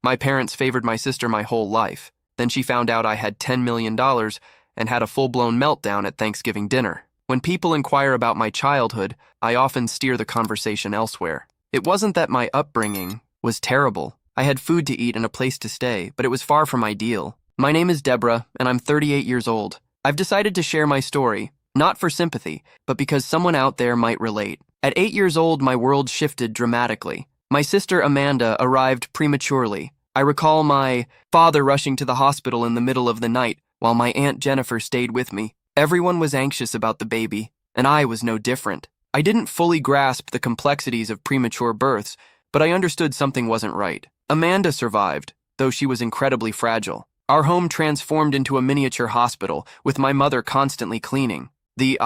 My parents favored my sister my whole life. Then she found out I had $10 million and had a full-blown meltdown at Thanksgiving dinner. When people inquire about my childhood, I often steer the conversation elsewhere. It wasn't that my upbringing was terrible. I had food to eat and a place to stay, but it was far from ideal. My name is Deborah, and I'm 38 years old. I've decided to share my story, not for sympathy, but because someone out there might relate. At 8 years old, my world shifted dramatically. My sister Amanda arrived prematurely. I recall my father rushing to the hospital in the middle of the night while my Aunt Jennifer stayed with me. Everyone was anxious about the baby, and I was no different. I didn't fully grasp the complexities of premature births, but I understood something wasn't right. Amanda survived, though she was incredibly fragile. Our home transformed into a miniature hospital, with my mother constantly cleaning. The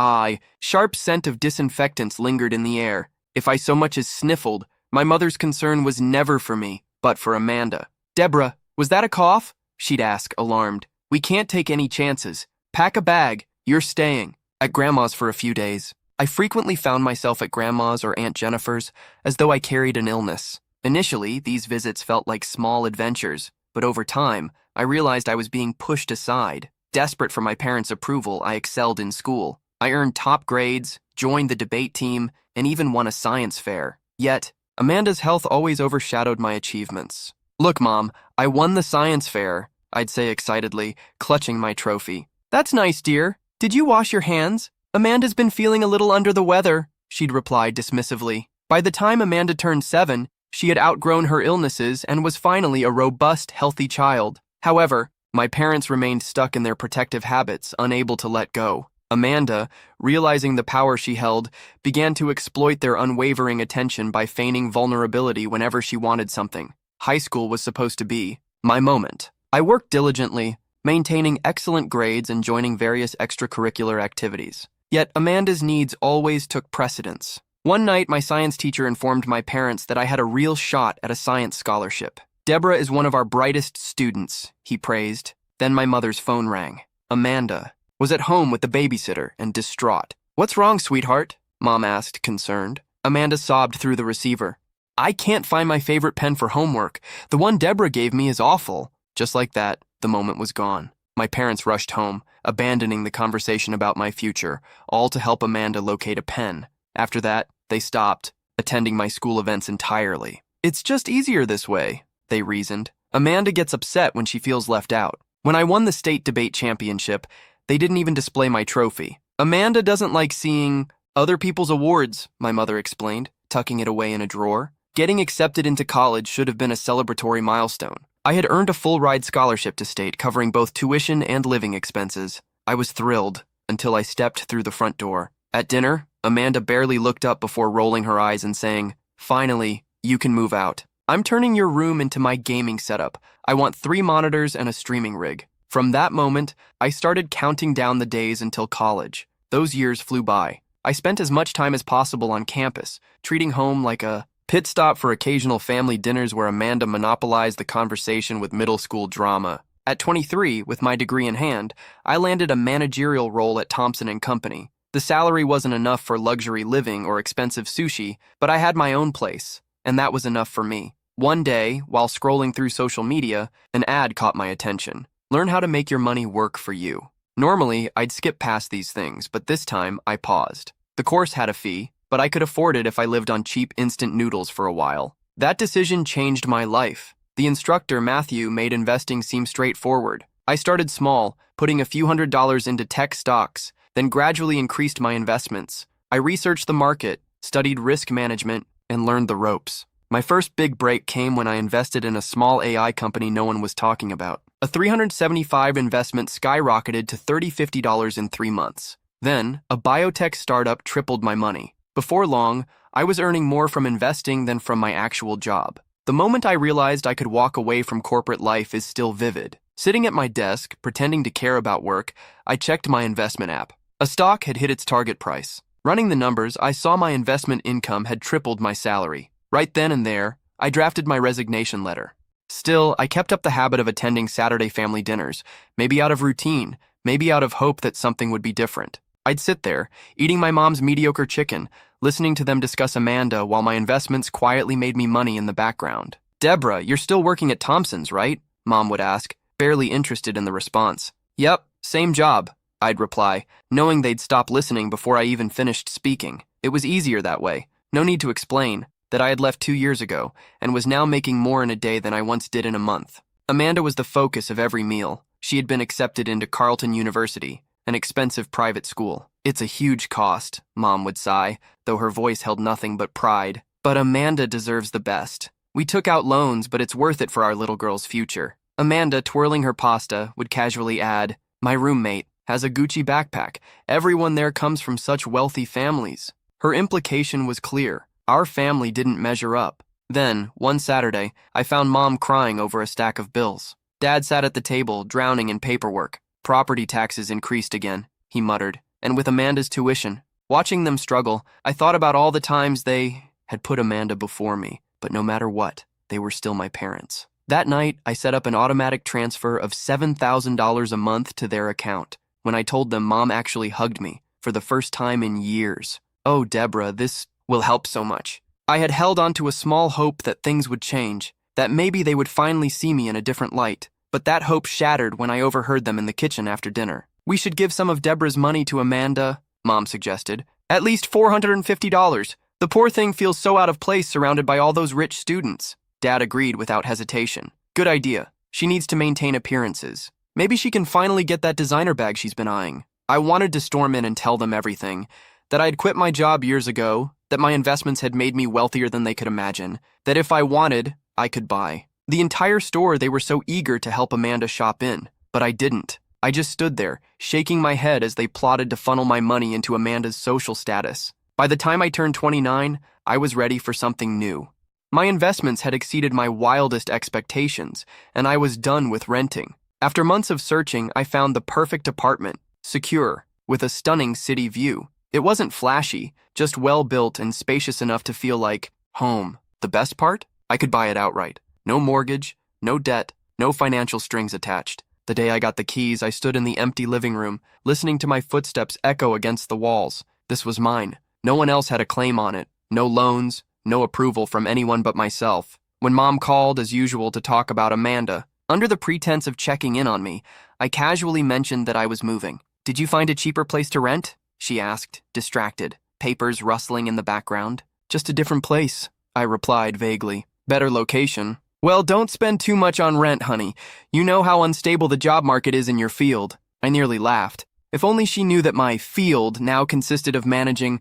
sharp scent of disinfectants lingered in the air. If I so much as sniffled, my mother's concern was never for me, but for Amanda. "Deborah, was that a cough?" she'd ask, alarmed. "We can't take any chances. Pack a bag. You're staying." At Grandma's for a few days. I frequently found myself at Grandma's or Aunt Jennifer's, as though I carried an illness. Initially, these visits felt like small adventures, but over time, I realized I was being pushed aside. Desperate for my parents' approval, I excelled in school. I earned top grades, joined the debate team, and even won a science fair. Yet, Amanda's health always overshadowed my achievements. "Look, Mom, I won the science fair," I'd say excitedly, clutching my trophy. "That's nice, dear. Did you wash your hands? Amanda's been feeling a little under the weather," she'd reply dismissively. By the time Amanda turned 7, she had outgrown her illnesses and was finally a robust, healthy child. However, my parents remained stuck in their protective habits, unable to let go. Amanda, realizing the power she held, began to exploit their unwavering attention by feigning vulnerability whenever she wanted something. High school was supposed to be my moment. I worked diligently, maintaining excellent grades and joining various extracurricular activities. Yet Amanda's needs always took precedence. One night, my science teacher informed my parents that I had a real shot at a science scholarship. "Deborah is one of our brightest students," he praised. Then my mother's phone rang. Amanda was at home with the babysitter and distraught. "What's wrong, sweetheart?" Mom asked, concerned. Amanda sobbed through the receiver. "I can't find my favorite pen for homework. The one Deborah gave me is awful." Just like that, the moment was gone. My parents rushed home, abandoning the conversation about my future, all to help Amanda locate a pen. After that, they stopped attending my school events entirely. "It's just easier this way," they reasoned. "Amanda gets upset when she feels left out. When I won the state debate championship, they didn't even display my trophy. Amanda doesn't like seeing other people's awards," my mother explained, tucking it away in a drawer. Getting accepted into college should have been a celebratory milestone. I had earned a full-ride scholarship to state covering both tuition and living expenses. I was thrilled until I stepped through the front door. At dinner, Amanda barely looked up before rolling her eyes and saying, "Finally, you can move out. I'm turning your room into my gaming setup. I want 3 monitors and a streaming rig." From that moment, I started counting down the days until college. Those years flew by. I spent as much time as possible on campus, treating home like a pit stop for occasional family dinners where Amanda monopolized the conversation with middle school drama. At 23, with my degree in hand, I landed a managerial role at Thompson & Company. The salary wasn't enough for luxury living or expensive sushi, but I had my own place, and that was enough for me. One day, while scrolling through social media, an ad caught my attention. "Learn how to make your money work for you." Normally, I'd skip past these things, but this time, I paused. The course had a fee, but I could afford it if I lived on cheap instant noodles for a while. That decision changed my life. The instructor, Matthew, made investing seem straightforward. I started small, putting a few $100s into tech stocks, then gradually increased my investments. I researched the market, studied risk management, and learned the ropes. My first big break came when I invested in a small AI company no one was talking about. A $375 investment skyrocketed to $30-50 in 3 months. Then, a biotech startup tripled my money. Before long, I was earning more from investing than from my actual job. The moment I realized I could walk away from corporate life is still vivid. Sitting at my desk, pretending to care about work, I checked my investment app. A stock had hit its target price. Running the numbers, I saw my investment income had tripled my salary. Right then and there, I drafted my resignation letter. Still, I kept up the habit of attending Saturday family dinners, maybe out of routine, maybe out of hope that something would be different. I'd sit there, eating my mom's mediocre chicken, listening to them discuss Amanda while my investments quietly made me money in the background. "Deborah, you're still working at Thompson's, right?" Mom would ask, barely interested in the response. "Yep, same job," I'd reply, knowing they'd stop listening before I even finished speaking. It was easier that way. No need to explain that I had left 2 years ago and was now making more in a day than I once did in a month. Amanda was the focus of every meal. She had been accepted into Carleton University, an expensive private school. "It's a huge cost," Mom would sigh, though her voice held nothing but pride. "But Amanda deserves the best. We took out loans, but it's worth it for our little girl's future." Amanda, twirling her pasta, would casually add, "My roommate has a Gucci backpack. Everyone there comes from such wealthy families." Her implication was clear. Our family didn't measure up. Then, one Saturday, I found Mom crying over a stack of bills. Dad sat at the table, drowning in paperwork. "Property taxes increased again," he muttered, "and with Amanda's tuition." Watching them struggle, I thought about all the times they had put Amanda before me, but no matter what, they were still my parents. That night, I set up an automatic transfer of $7,000 a month to their account. When I told them, Mom actually hugged me, for the first time in years. "Oh, Deborah, this will help so much." I had held on to a small hope that things would change, that maybe they would finally see me in a different light. But that hope shattered when I overheard them in the kitchen after dinner. "We should give some of Deborah's money to Amanda," Mom suggested. "At least $450. The poor thing feels so out of place surrounded by all those rich students." Dad agreed without hesitation. "Good idea. She needs to maintain appearances. Maybe she can finally get that designer bag she's been eyeing." I wanted to storm in and tell them everything, that I'd quit my job years ago, that my investments had made me wealthier than they could imagine, that if I wanted, I could buy the entire store they were so eager to help Amanda shop in. But I didn't. I just stood there, shaking my head as they plotted to funnel my money into Amanda's social status. By the time I turned 29, I was ready for something new. My investments had exceeded my wildest expectations, and I was done with renting. After months of searching, I found the perfect apartment, secure, with a stunning city view. It wasn't flashy, just well-built and spacious enough to feel like home. The best part? I could buy it outright. No mortgage, no debt, no financial strings attached. The day I got the keys, I stood in the empty living room, listening to my footsteps echo against the walls. This was mine. No one else had a claim on it. No loans, no approval from anyone but myself. When Mom called, as usual, to talk about Amanda, under the pretense of checking in on me, I casually mentioned that I was moving. "Did you find a cheaper place to rent?" she asked, distracted, papers rustling in the background. "Just a different place," I replied vaguely. "Better location." "Well, don't spend too much on rent, honey. You know how unstable the job market is in your field." I nearly laughed. If only she knew that my field now consisted of managing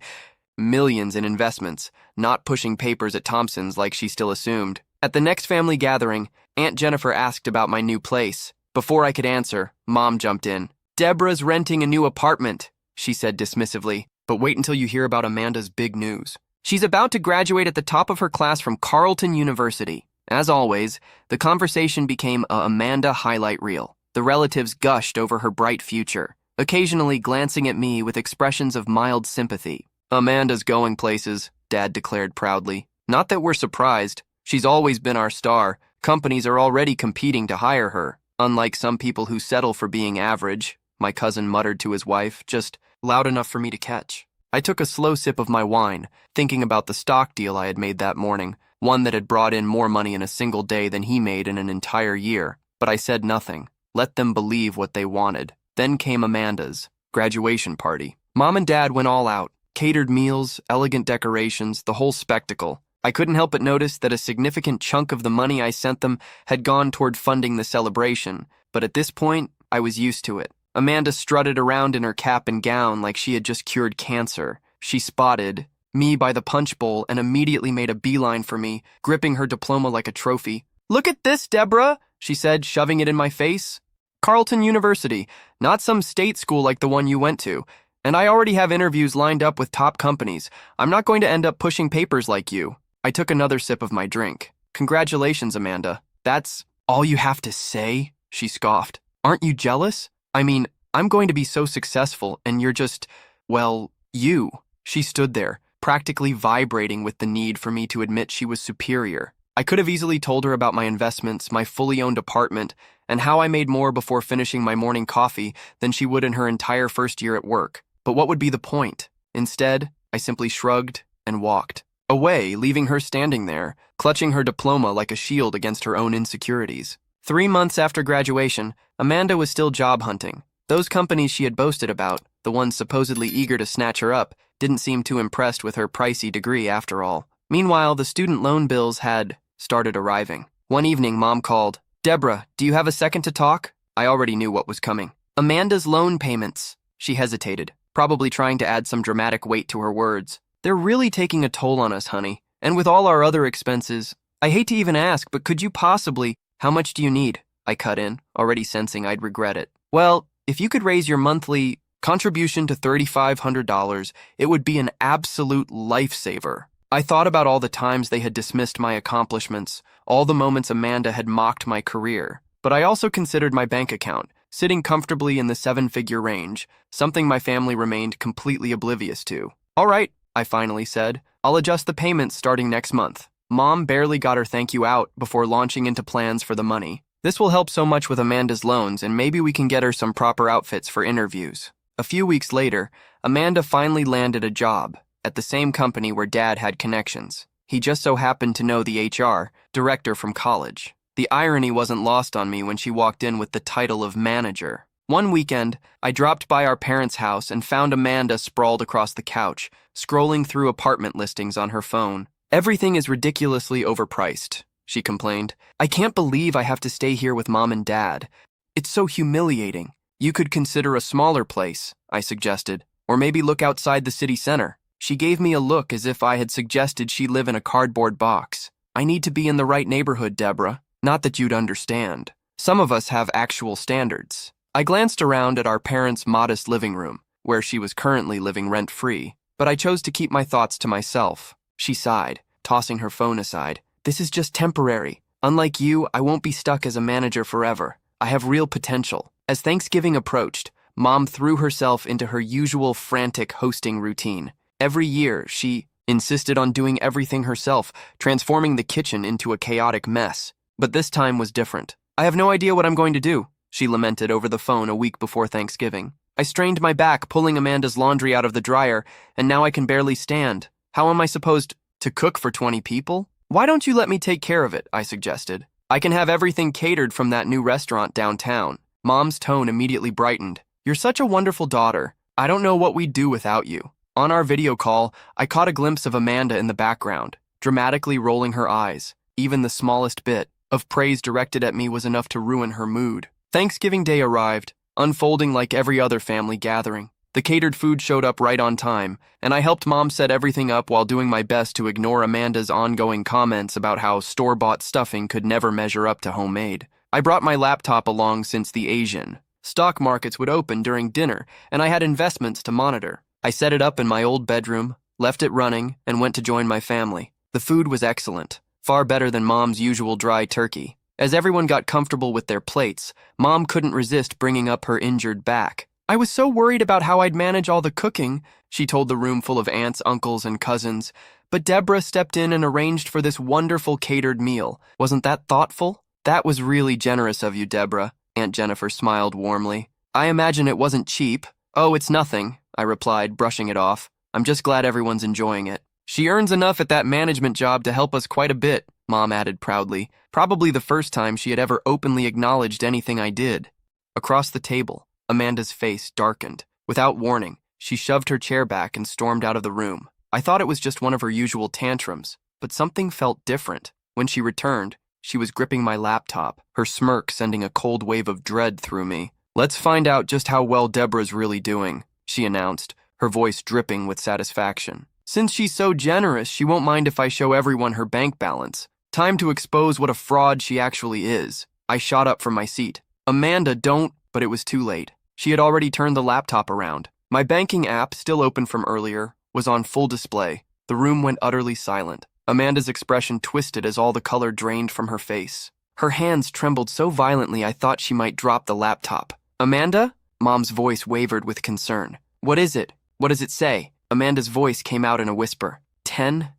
millions in investments, not pushing papers at Thompson's like she still assumed. At the next family gathering, Aunt Jennifer asked about my new place. Before I could answer, Mom jumped in. "Deborah's renting a new apartment," she said dismissively, "but wait until you hear about Amanda's big news. She's about to graduate at the top of her class from Carleton University." As always, the conversation became a Amanda highlight reel. The relatives gushed over her bright future, occasionally glancing at me with expressions of mild sympathy. "Amanda's going places," Dad declared proudly. "Not that we're surprised. She's always been our star. Companies are already competing to hire her. Unlike some people who settle for being average," my cousin muttered to his wife, just loud enough for me to catch. I took a slow sip of my wine, thinking about the stock deal I had made that morning, one that had brought in more money in a single day than he made in an entire year. But I said nothing. Let them believe what they wanted. Then came Amanda's graduation party. Mom and Dad went all out. Catered meals, elegant decorations, the whole spectacle. I couldn't help but notice that a significant chunk of the money I sent them had gone toward funding the celebration, but at this point, I was used to it. Amanda strutted around in her cap and gown like she had just cured cancer. She spotted me by the punch bowl and immediately made a beeline for me, gripping her diploma like a trophy. "Look at this, Deborah," she said, shoving it in my face. "Carleton University, not some state school like the one you went to. And I already have interviews lined up with top companies. I'm not going to end up pushing papers like you." I took another sip of my drink. "Congratulations, Amanda." "That's all you have to say?" she scoffed. "Aren't you jealous? I mean, I'm going to be so successful and you're just, well, you." She stood there, practically vibrating with the need for me to admit she was superior. I could have easily told her about my investments, my fully owned apartment, and how I made more before finishing my morning coffee than she would in her entire first year at work. But what would be the point? Instead, I simply shrugged and walked. away, leaving her standing there, clutching her diploma like a shield against her own insecurities. 3 months after graduation, Amanda was still job hunting. Those companies she had boasted about, the ones supposedly eager to snatch her up, didn't seem too impressed with her pricey degree after all. Meanwhile, the student loan bills had started arriving. One evening, Mom called. "Deborah, do you have a second to talk?" I already knew what was coming. "Amanda's loan payments." She hesitated, probably trying to add some dramatic weight to her words. "They're really taking a toll on us, honey. And with all our other expenses, I hate to even ask, but could you possibly— How much do you need?" I cut in, already sensing I'd regret it. "Well, if you could raise your monthly contribution to $3,500, it would be an absolute lifesaver." I thought about all the times they had dismissed my accomplishments, all the moments Amanda had mocked my career. But I also considered my bank account, sitting comfortably in the 7-figure range, something my family remained completely oblivious to. "All right," I finally said. "I'll adjust the payments starting next month." Mom barely got her thank you out before launching into plans for the money. "This will help so much with Amanda's loans, and maybe we can get her some proper outfits for interviews." A few weeks later, Amanda finally landed a job at the same company where Dad had connections. He just so happened to know the HR director from college. The irony wasn't lost on me when she walked in with the title of manager. One weekend, I dropped by our parents' house and found Amanda sprawled across the couch, scrolling through apartment listings on her phone. "Everything is ridiculously overpriced," she complained. "I can't believe I have to stay here with Mom and Dad. It's so humiliating." "You could consider a smaller place," I suggested, "or maybe look outside the city center." She gave me a look as if I had suggested she live in a cardboard box. "I need to be in the right neighborhood, Deborah. Not that you'd understand. Some of us have actual standards." I glanced around at our parents' modest living room, where she was currently living rent-free, but I chose to keep my thoughts to myself. She sighed, tossing her phone aside. "This is just temporary. Unlike you, I won't be stuck as a manager forever. I have real potential." As Thanksgiving approached, Mom threw herself into her usual frantic hosting routine. Every year, she insisted on doing everything herself, transforming the kitchen into a chaotic mess. But this time was different. "I have no idea what I'm going to do," she lamented over the phone a week before Thanksgiving. "I strained my back pulling Amanda's laundry out of the dryer, and now I can barely stand. How am I supposed to cook for 20 people? Why don't you let me take care of it?" I suggested. "I can have everything catered from that new restaurant downtown." Mom's tone immediately brightened. "You're such a wonderful daughter. I don't know what we'd do without you." On our video call, I caught a glimpse of Amanda in the background, dramatically rolling her eyes. Even the smallest bit of praise directed at me was enough to ruin her mood. Thanksgiving Day arrived, unfolding like every other family gathering. The catered food showed up right on time, and I helped Mom set everything up while doing my best to ignore Amanda's ongoing comments about how store-bought stuffing could never measure up to homemade. I brought my laptop along since the Asian stock markets would open during dinner, and I had investments to monitor. I set it up in my old bedroom, left it running, and went to join my family. The food was excellent, far better than Mom's usual dry turkey. As everyone got comfortable with their plates, Mom couldn't resist bringing up her injured back. "I was so worried about how I'd manage all the cooking," she told the room full of aunts, uncles, and cousins. "But Deborah stepped in and arranged for this wonderful catered meal. Wasn't that thoughtful?" "That was really generous of you, Deborah," Aunt Jennifer smiled warmly. "I imagine it wasn't cheap." "Oh, it's nothing," I replied, brushing it off. "I'm just glad everyone's enjoying it." "She earns enough at that management job to help us quite a bit," Mom added proudly, probably the first time she had ever openly acknowledged anything I did. Across the table, Amanda's face darkened. Without warning, she shoved her chair back and stormed out of the room. I thought it was just one of her usual tantrums, but something felt different. When she returned, she was gripping my laptop, her smirk sending a cold wave of dread through me. "Let's find out just how well Deborah's really doing," she announced, her voice dripping with satisfaction. "Since she's so generous, she won't mind if I show everyone her bank balance. Time to expose what a fraud she actually is." I shot up from my seat. "Amanda, don't," but it was too late. She had already turned the laptop around. My banking app, still open from earlier, was on full display. The room went utterly silent. Amanda's expression twisted as all the color drained from her face. Her hands trembled so violently I thought she might drop the laptop. "Amanda?" Mom's voice wavered with concern. "What is it? What does it say?" Amanda's voice came out in a whisper. $10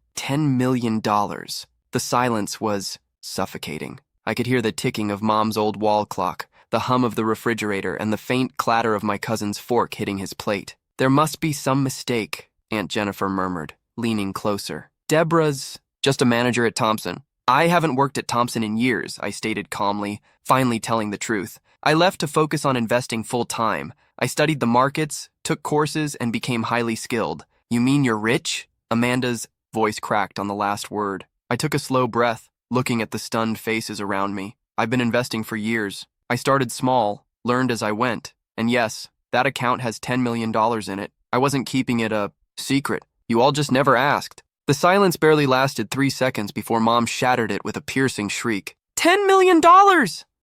million. The silence was suffocating. I could hear the ticking of Mom's old wall clock, the hum of the refrigerator, and the faint clatter of my cousin's fork hitting his plate. "There must be some mistake," Aunt Jennifer murmured, leaning closer. Deborah's just a manager at Thompson. I haven't worked at Thompson in years, I stated calmly, finally telling the truth. I left to focus on investing full-time. I studied the markets, took courses, and became highly skilled. You mean you're rich? Amanda's voice cracked on the last word. I took a slow breath, looking at the stunned faces around me. I've been investing for years. I started small, learned as I went. And yes, that account has $10 million in it. I wasn't keeping it a secret. You all just never asked. The silence barely lasted 3 seconds before Mom shattered it with a piercing shriek. $10 million!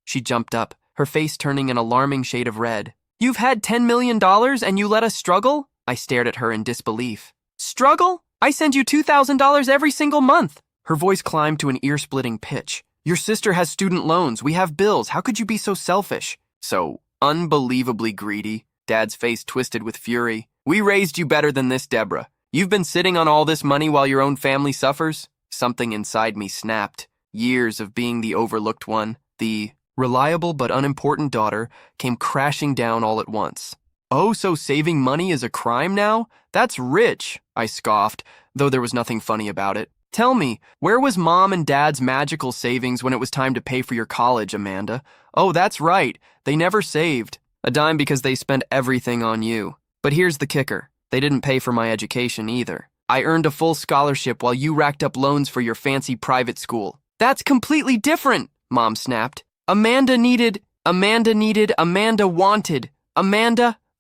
She jumped up, her face turning an alarming shade of red. You've had $10 million and you let us struggle? I stared at her in disbelief. Struggle? I send you $2,000 every single month. Her voice climbed to an ear-splitting pitch. Your sister has student loans. We have bills. How could you be so selfish? So unbelievably greedy. Dad's face twisted with fury. We raised you better than this, Deborah. You've been sitting on all this money while your own family suffers? Something inside me snapped. Years of being the overlooked one, the reliable but unimportant daughter, came crashing down all at once. Oh, so saving money is a crime now? That's rich, I scoffed, though there was nothing funny about it. Tell me, where was Mom and Dad's magical savings when it was time to pay for your college, Amanda? Oh, that's right. They never saved. A dime because they spent everything on you. But here's the kicker. They didn't pay for my education either. I earned a full scholarship while you racked up loans for your fancy private school. That's completely different, Mom snapped. Amanda wanted.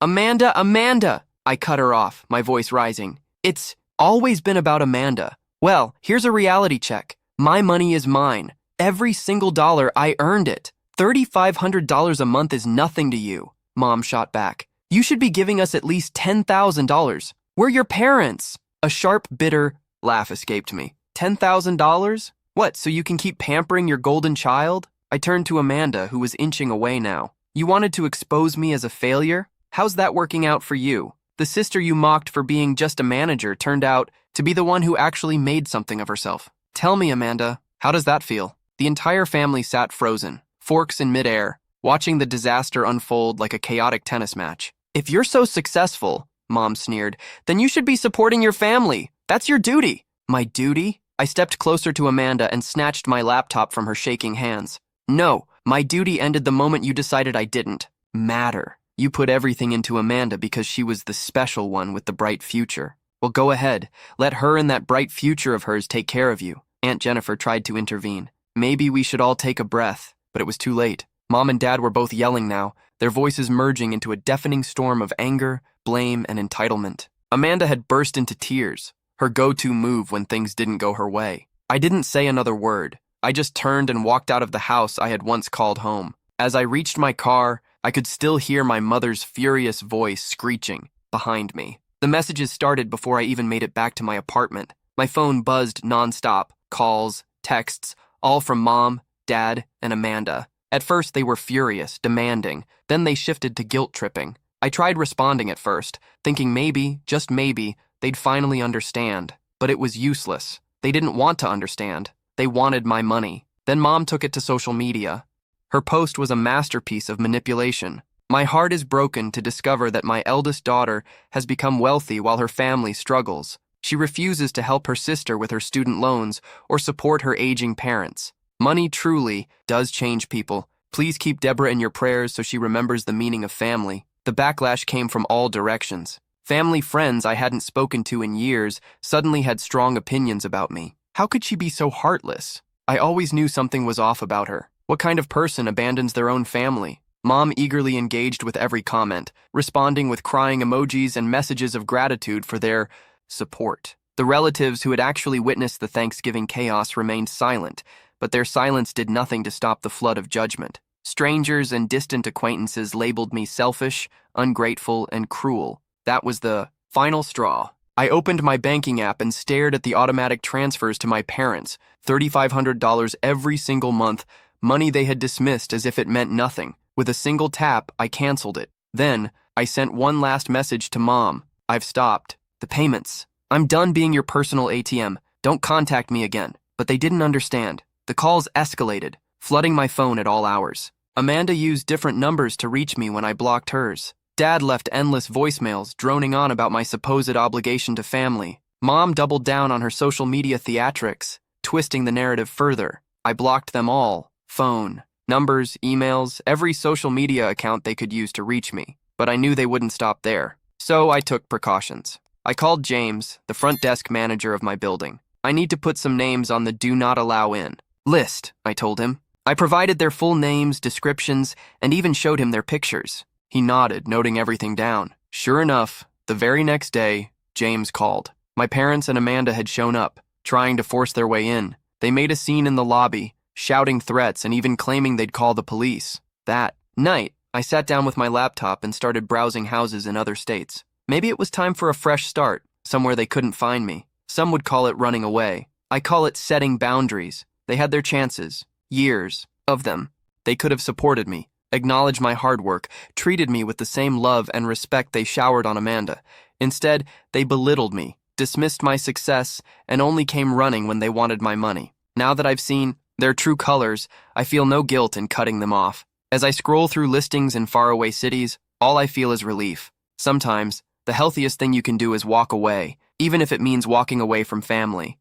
Amanda. I cut her off, my voice rising. It's always been about Amanda. Well, here's a reality check. My money is mine. Every single dollar, I earned it. $3,500 a month is nothing to you, Mom shot back. You should be giving us at least $10,000. We're your parents. A sharp, bitter laugh escaped me. $10,000? What, so you can keep pampering your golden child? I turned to Amanda, who was inching away now. You wanted to expose me as a failure? How's that working out for you? The sister you mocked for being just a manager turned out to be the one who actually made something of herself. Tell me, Amanda, how does that feel? The entire family sat frozen, forks in midair, watching the disaster unfold like a chaotic tennis match. If you're so successful, Mom sneered, then you should be supporting your family. That's your duty. My duty? I stepped closer to Amanda and snatched my laptop from her shaking hands. No, my duty ended the moment you decided I didn't matter. You put everything into Amanda because she was the special one with the bright future. Well, go ahead. Let her and that bright future of hers take care of you. Aunt Jennifer tried to intervene. Maybe we should all take a breath, but it was too late. Mom and Dad were both yelling now, their voices merging into a deafening storm of anger, blame, and entitlement. Amanda had burst into tears, her go-to move when things didn't go her way. I didn't say another word. I just turned and walked out of the house I had once called home. As I reached my car, I could still hear my mother's furious voice screeching behind me. The messages started before I even made it back to my apartment. My phone buzzed nonstop, calls, texts, all from Mom, Dad, and Amanda. At first, they were furious, demanding. Then they shifted to guilt-tripping. I tried responding at first, thinking maybe, just maybe, they'd finally understand. But it was useless. They didn't want to understand. They wanted my money. Then Mom took it to social media. Her post was a masterpiece of manipulation. My heart is broken to discover that my eldest daughter has become wealthy while her family struggles. She refuses to help her sister with her student loans or support her aging parents. Money truly does change people. Please keep Deborah in your prayers so she remembers the meaning of family. The backlash came from all directions. Family friends I hadn't spoken to in years suddenly had strong opinions about me. How could she be so heartless? I always knew something was off about her. What kind of person abandons their own family? Mom eagerly engaged with every comment, responding with crying emojis and messages of gratitude for their support. The relatives who had actually witnessed the Thanksgiving chaos remained silent, but their silence did nothing to stop the flood of judgment. Strangers and distant acquaintances labeled me selfish, ungrateful, and cruel. That was the final straw. I opened my banking app and stared at the automatic transfers to my parents, $3,500 every single month, money they had dismissed as if it meant nothing. With a single tap, I canceled it. Then, I sent one last message to Mom. I've stopped. The payments. I'm done being your personal ATM. Don't contact me again. But they didn't understand. The calls escalated, flooding my phone at all hours. Amanda used different numbers to reach me when I blocked hers. Dad left endless voicemails droning on about my supposed obligation to family. Mom doubled down on her social media theatrics, twisting the narrative further. I blocked them all: phone, numbers, emails, every social media account they could use to reach me. But I knew they wouldn't stop there. So I took precautions. I called James, the front desk manager of my building. I need to put some names on the do not allow in list, I told him. I provided their full names, descriptions, and even showed him their pictures. He nodded, noting everything down. Sure enough, the very next day, James called. My parents and Amanda had shown up, trying to force their way in. They made a scene in the lobby, shouting threats and even claiming they'd call the police. That night, I sat down with my laptop and started browsing houses in other states. Maybe it was time for a fresh start, somewhere they couldn't find me. Some would call it running away. I call it setting boundaries. They had their chances, years of them. They could have supported me, acknowledged my hard work, treated me with the same love and respect they showered on Amanda. Instead, they belittled me, dismissed my success, and only came running when they wanted my money. Now that I've seen their true colors, I feel no guilt in cutting them off. As I scroll through listings in faraway cities, all I feel is relief. Sometimes, the healthiest thing you can do is walk away, even if it means walking away from family.